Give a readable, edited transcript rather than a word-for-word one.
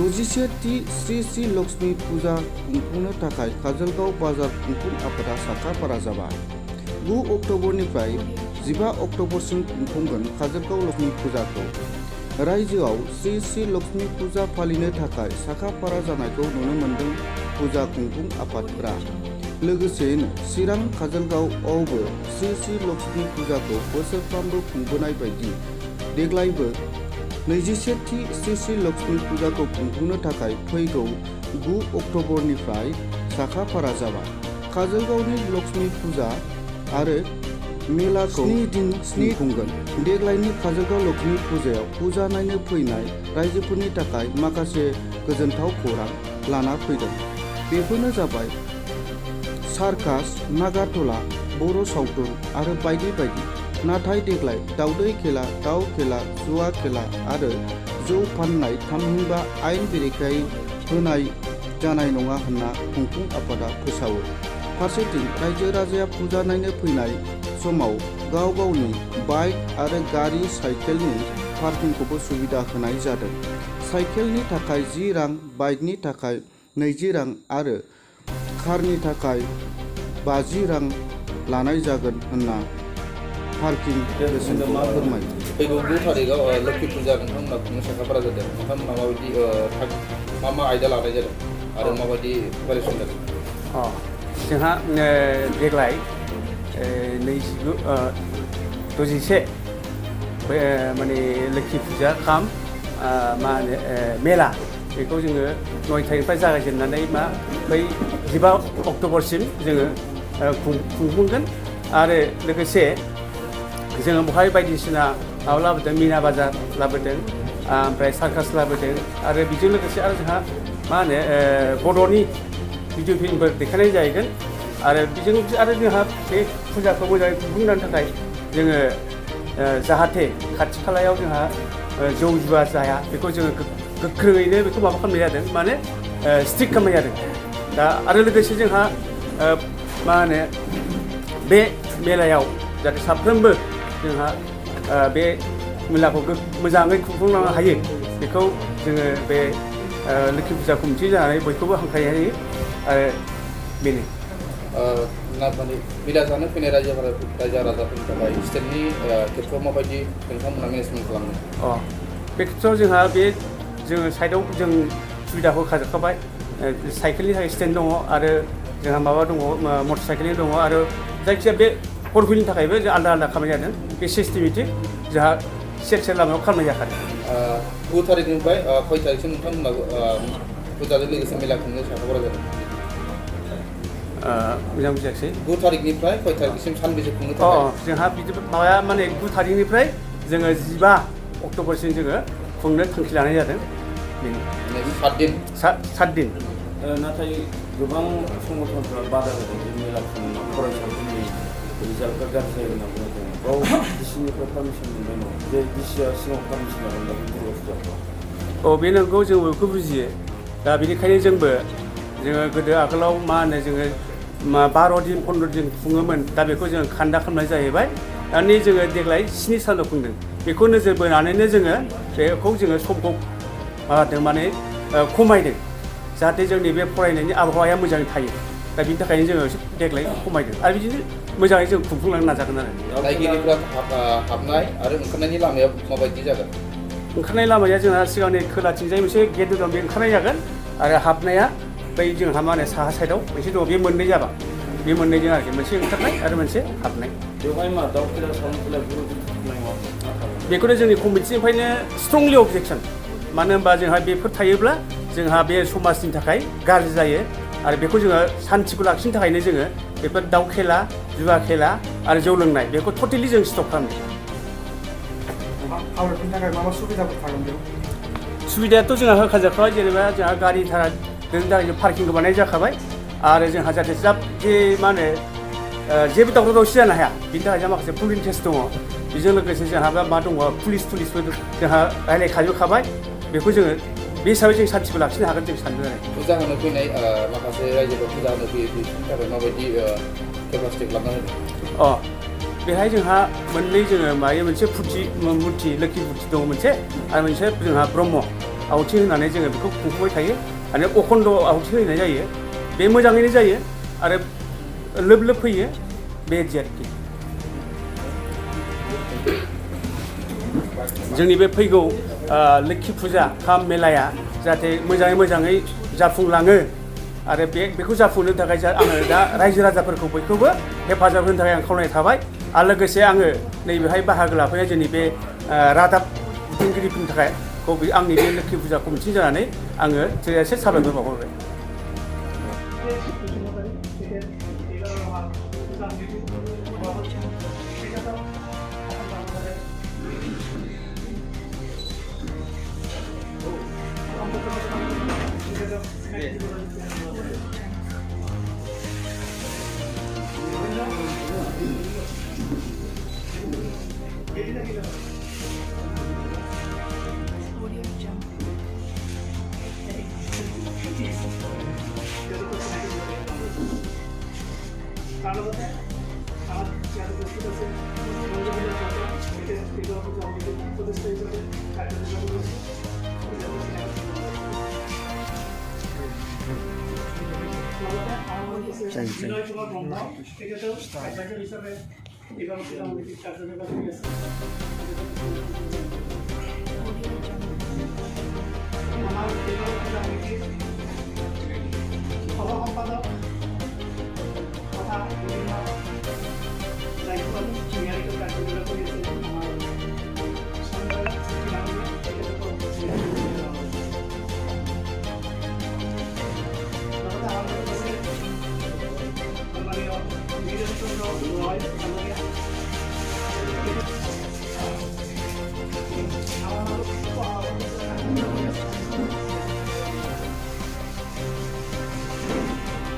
61थि श्री श्री लक्ष्मी फुजा खुंफुंनो थाखाय काजलगाव बाजार खुंफुं आफादा साखाफारा जाबाय। 9 अक्ट'बरनिफ्राय 15 अक्ट'बरसिम खुंफुंगोन काजलगाव लक्ष्मी फुजाखौ। रायजोआव श्री श्री लक्ष्मी फुजा फालिनो थाखाय साखाफारा जानायखौ नुनो मोन्दों फुजा खुंफुं आफादफोरा। लोगोसेयैनो चिरां काजलगावआवबो श्री श्री लक्ष्मी फुजाखौ बोसोरफ्रामबो खुंबोनाय बायदि देग्लायबो 21थि श्री श्री लक्ष्मी फुजाखौ खुंफुंनो थाखाय फैगौ 9 अक्ट'बरनिफ्राय साखाफारा जाबाय। काजलगावनि लक्ष्मी फुजा आरो मेलाखौ 7 दिन खुंगोन। देग्लायनि काजलगाव लक्ष्मी फुजायाव फुजा नायनो फैनाय रायजोफोरनि थाखाय माखासे गोजोनथाव खौरां लाना फैदों। बेफोरनो जाबाय सार्कास, नागारटला, बर' सावथुन आरो बायदि बायदि। नाथाय देग्लाय दावदै खेला, दाव खेला, जुवा खेला आरो जौ फाननाय थामहिनबा आयेन बेरेखायै होनाय जानाय नङा होनना खुंफुं आफादा फोसावो। फारसेथिं रायजो राजाया फुजा नायनो फैनाय समाव गाव गावनि बाइक आरो गारि साइकेलनि पार्किंखौबो सुबिदा होनाय जादों। साइकेलनि थाखाय 10 रां, बाइकनि थाखाय 20 रां आरो कारनि थाखाय 50 रां लानाय जागोन होनना पार्किं बेसेनखौ फोरमायो। फैगौ 9 थारिखआव लोक्षि फुजा नोंथांमोना खुंनो साखाफारा जादों। नोंथांमोना माबायदि मा आयदा लानाय जादों आरो माबायदि प्रिपारेसन जादों? जोंहा देग्लाय 61 माने लोक्षि फुजा काम मा होनो मेला बेखौ जोङो 9 थारिखनिफ्राय जागायजेननानै बै 15 अक्ट'बरसिम जोङो खुंफुंगोन। आरो लोगोसे जोङो बेवहाय बायदिसिना माबा लाबोदों, मिना बाजार लाबोदों, ओमफ्राय सार्कास लाबोदों आरो बेजों लोगोसे आरो जोंहा मा होनो बर'नि भिडिअ फिल्मफोर देखायनाय जाहैगोन। आरो बेजों आरो जोंहा बे फुजाखौ मोजाङै खुंफुंनो थाखाय जोङो जाहाथे खाथि खालायाव जोंहा जौ जुवा जाया बेखौ जोङो गोख्रोङैनो बेखौ माबा खालामनाय जादों, माने स्ट्रिक्ट खालामनाय जादों। दा आरो लोगोसे जोंहा मा होनो बे मेलायाव जाहाथे साफ्रोमबो जोंहा बे मेलाखौ मोजाङै खुंफुंलांनो हायो बेखौ जोङो बे लोक्षि फुजा कमिटि जानानै बयखौबो हांख्रायनाय जायो। आरो बेनो मेला जानो फैनाय रायजो राजाफोरनि थाखाय स्टेन्डनि खेथ्रआव माबायदि नोंथांमोना मेनेजमेन्ट खालामो? बे खेथ्रआव जोंहा जोङो साइडआव जों सुबिदाखौ होखाजोबखाबाय। साइकेलनि थाखाय स्टेन्ड दङ आरो जोंहा माबा दङ, मटर साइकेलनि दङ आरो जायखिजाया बे फर हुइलनि थाखायबो जों आलादा खालामनाय जादों। बे सिस्टेमेटिक जोंहा सेर लामायाव खालामनाय जाखादों। 9 थारिखनिफ्राय खय तारिखसिम नोंथांमोना फुजाजों लोगोसे मेला खुंनो साखाफारा जादों? मोजां बुजियाखिसै। 9 तारिखनिफ्राय खय तारिखसिम सानबेसे खुंनो थाखाय? जोंहा बिदि माबाया माने 9 थारिखनिफ्राय जोङो 15 अक्ट'बरसिम जोङो खुंनो थांखि लानाय जादों। 7 दिन। नाथाय गोबां संगठनफोरा बादा होदों जे मेला खुंनायाव फरायसाफोरनि रिजाल्टआ गाज्रि जायो होनना बुंदों। गाव डिसिनिफ्राय पारमिसन मोनबाय नङा, जे डिसिआ सिगाङाव पारमिसन लादों दा दुर्गा फुजाखौ। बे नंगौ, जों बेखौ बुजियो। दा बेनिखायनो जोङो गोदो आगोलाव मा होनो जोङो 12 दिन 15 दिन खुङोमोन। दा बेखौ जोङो खान्दा खालामनाय जाहैबाय। दानि जोङो देग्लाय 7 सानल' खुंदों। बेखौ नोजोर बोनानैनो जोङो बेखौ जोङो समखौ माबादों, माने खमायदों, जाहाथे जोंनि बे फरायनायनि आबहावाया मोजाङै थायो। दा बिनि थाखायनो जोङो देग्लाय खमायदों आरो बिदिनो मोजाङै जों खुंफुंलांनो नाजागोन आरो। नायगिरिफ्रा हाबनाय आरो ओंखारनायनि लामाया माबायदि जागोन? ओंखारनाय लामाया जोंहा सिगांनि खोलाथिंजाय मोनसे गेट दं, बे ओंखारनाय जागोन। आरो हाबनाया बै जोंहा मा होनो साहा साइडआव मोनसे दङ, बे मोननै जाबा, बे मोननैजों आरोखि, मोनसे ओंखारनाय आरो मोनसे हाबनाय। बेवहाय मा दाउ खेला साउन्ड खेला बेखौनो जोंनि कमिटिनिफ्रायनो स्ट्रंलि अबजेक्सन। मानो होनबा जोंहा बेफोर थायोब्ला जोंहा बे समाजनि थाखाय गाज्रि जायो। आरो बेखौ जोङो सान्थिखौ लाखिनो थाखायनो जोङो बेफोर दाउ खेला, जुवा खेला आरो जौ लोंनाय बेखौ टटेलि जों स्टप खालामदों। आउटनि थाखाय मा सुबिदाफोर थागोन बेयाव? सुबिदायाथ' जोंहा होखाजोबखाबाय। जेनेबा जोंहा गारि भारा दोननो थाखाय जों पार्किंखौ बानाय जाखाबाय। आरो जोंहा जाहाथे जे मा होनो जेबो दावराव दावसि जानो हाया बिनि थाखाय जोंहा माखासे पुलिं टेस्ट दङ। बेजों लोगोसे जोंहा मा दङ, पुलिसफोर जोंहा रायज्लायखाजोबखाबाय। बेखौ जोङो बे हिसाबै जों सान्थिखौ लाखिनो हागोन जों सानदों आरो। फुजा होनो फैनाय माखासे रायजोफोर फुजा होनो फैयो, बिसोरनि थाखाय माबायदि केपासिटि खालामना होदों? बेहाय जोंहा मोननै जोङो मोनसे मुर्ति लोक्षि मुर्ति दङ मोनसे, आरो मोनसे जोंहा ब्रह्म आहुथि होनानै जोङो बेखौ खुंफुंबाय थायो आरो अखन्द आहुथि होनाय जायो बे मोजाङैनो जायो आरो लोब लोब फैयो बेबायदि आरोखि जोंनि बे फैगौ लोक्षि फुजा खाम मेलाया जाहाथे मोजाङै जाफुंलाङो आरो बेखौ जाफुंनो थाखाय आङो दा रायजो राजाफोरखौ बयखौबो हेफाजाब होनो थाखाय आं खावलायनाय थाबाय आरो लोगोसे आङो नैबेहाय बाहागो लाफैनाय जोंनि बे रादाब बुथुमगिरिफोरनि थाखाय आंनि बे लोक्षि फुजा कमिटि जानानै आङो थोजासे साबायखर बावहरबाय